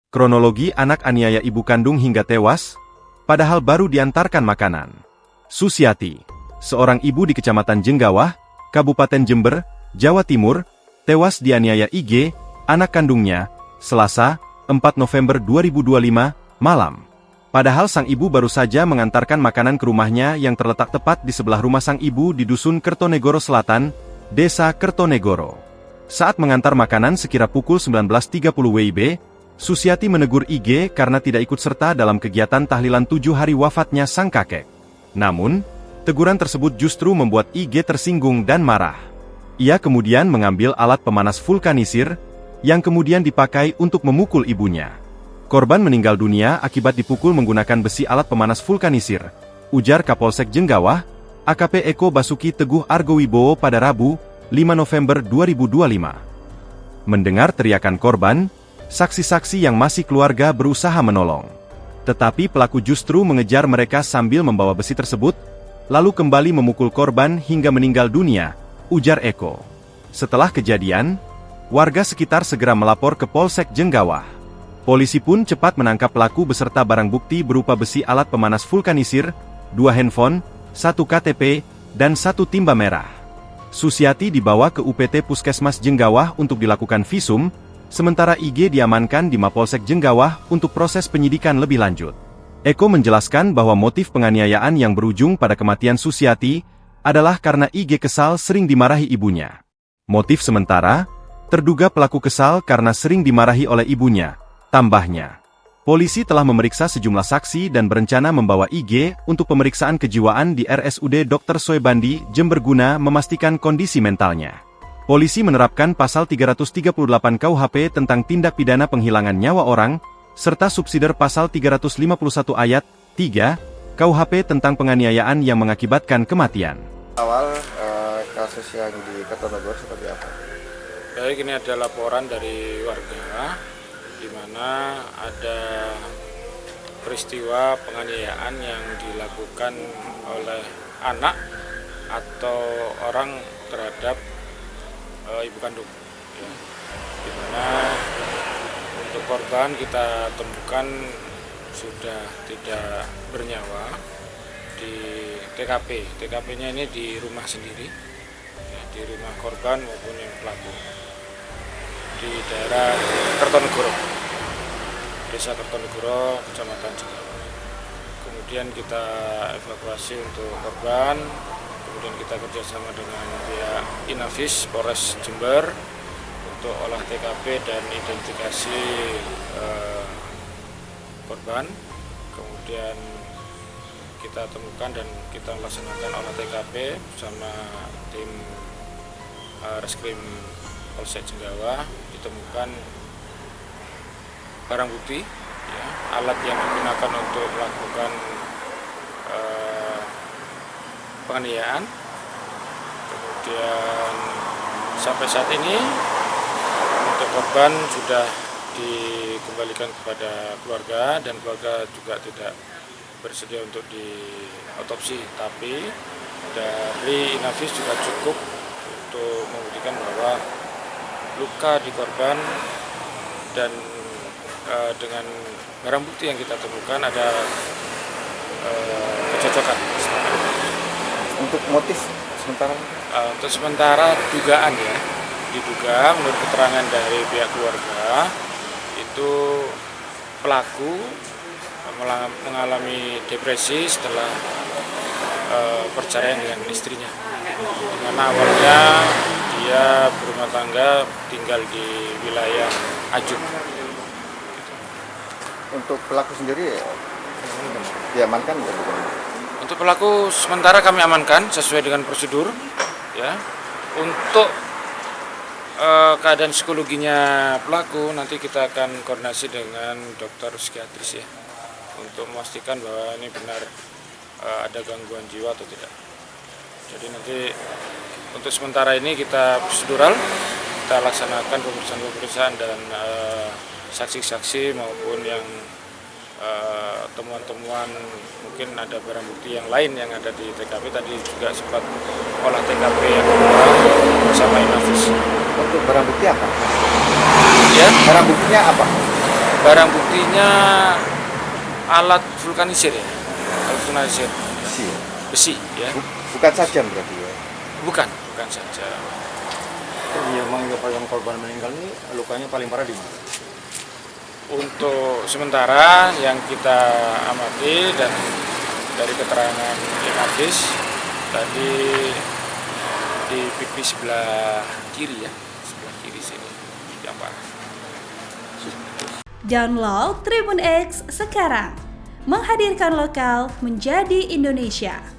Kronologi anak aniaya ibu kandung hingga tewas, padahal baru diantarkan makanan. Susiati, seorang ibu di Kecamatan Jenggawah, Kabupaten Jember, Jawa Timur, tewas dianiaya IG, anak kandungnya, Selasa, 4 November 2025, malam. Padahal sang ibu baru saja mengantarkan makanan ke rumahnya yang terletak tepat di sebelah rumah sang ibu di Dusun Kertonegoro Selatan, Desa Kertonegoro. Saat mengantar makanan sekira pukul 19.30 WIB, Susiati menegur IG karena tidak ikut serta dalam kegiatan tahlilan 7 hari wafatnya sang kakek. Namun, teguran tersebut justru membuat IG tersinggung dan marah. Ia kemudian mengambil alat pemanas vulkanisir, yang kemudian dipakai untuk memukul ibunya. Korban meninggal dunia akibat dipukul menggunakan besi alat pemanas vulkanisir, ujar Kapolsek Jenggawah, AKP Eko Basuki Teguh Argowibowo pada Rabu, 5 November 2025. Mendengar teriakan korban, saksi-saksi yang masih keluarga berusaha menolong. Tetapi pelaku justru mengejar mereka sambil membawa besi tersebut, lalu kembali memukul korban hingga meninggal dunia, ujar Eko. Setelah kejadian, warga sekitar segera melapor ke Polsek Jenggawah. Polisi pun cepat menangkap pelaku beserta barang bukti berupa besi alat pemanas vulkanisir, 2 handphone, 1 KTP, dan 1 timba merah. Susiati dibawa ke UPT Puskesmas Jenggawah untuk dilakukan visum, sementara IG diamankan di Mapolsek Jenggawah untuk proses penyidikan lebih lanjut. Eko menjelaskan bahwa motif penganiayaan yang berujung pada kematian Susiati adalah karena IG kesal sering dimarahi ibunya. Motif sementara, terduga pelaku kesal karena sering dimarahi oleh ibunya. Tambahnya, polisi telah memeriksa sejumlah saksi dan berencana membawa IG untuk pemeriksaan kejiwaan di RSUD Dr. Soebandi, Jember guna memastikan kondisi mentalnya. Polisi menerapkan pasal 338 KUHP tentang tindak pidana penghilangan nyawa orang, serta subsidiar pasal 351 ayat 3 KUHP tentang penganiayaan yang mengakibatkan kematian. Awal kasus yang di Kertonegoro seperti apa? Baik, ini ada laporan dari warga di mana ada peristiwa penganiayaan yang dilakukan oleh anak atau orang terhadap ibu kandung, ya. Di mana untuk korban kita temukan sudah tidak bernyawa di TKP. TKP-nya ini di rumah sendiri, ya, di rumah korban maupun yang pelaku, di daerah Kertonegoro, Desa Kertonegoro, Kecamatan Jenggawah. Kemudian kita evakuasi untuk korban, kemudian kita kerjasama dengan pihak Inavis Polres Jember untuk olah TKP dan identifikasi korban. Kemudian kita temukan dan kita melaksanakan olah TKP bersama tim Reskrim Polsek Jenggawah. Ditemukan barang bukti, ya, alat yang digunakan untuk melakukan penganiayaan. Kemudian sampai saat ini untuk korban sudah dikembalikan kepada keluarga dan keluarga juga tidak bersedia untuk diotopsi, tapi dari Inavis juga cukup untuk membuktikan bahwa luka di korban dan dengan barang bukti yang kita temukan ada kecocokan. Untuk motif sementara? Untuk sementara dugaan, ya, diduga menurut keterangan dari pihak keluarga itu pelaku mengalami depresi setelah perceraian dengan istrinya. Karena awalnya dia berumah tangga tinggal di wilayah Ajuk. Untuk pelaku sendiri diamankan nggak? Untuk pelaku sementara kami amankan sesuai dengan prosedur, ya. Untuk keadaan psikologinya pelaku nanti kita akan koordinasi dengan dokter psikiatris, ya, untuk memastikan bahwa ini benar ada gangguan jiwa atau tidak. Jadi nanti untuk sementara ini kita prosedural, kita laksanakan pemeriksaan dan saksi-saksi maupun yang temuan-temuan, mungkin ada barang bukti yang lain yang ada di TKP. Tadi juga sempat olah TKP yang kedua bersama Inavis. Untuk barang bukti apa? Ya, Barang buktinya apa? Barang buktinya alat vulkanisir ya, alat vulkanisir Besi ya? besi ya, Bukan sajam berarti ya? bukan saja. Yang menyebabkan korban meninggal ini lukanya paling parah di mana? Untuk sementara yang kita amati dan dari keterangan medis tadi di pipi sebelah kiri ya, sebelah kiri sini yang parah. Download Tribun X sekarang, menghadirkan lokal menjadi Indonesia.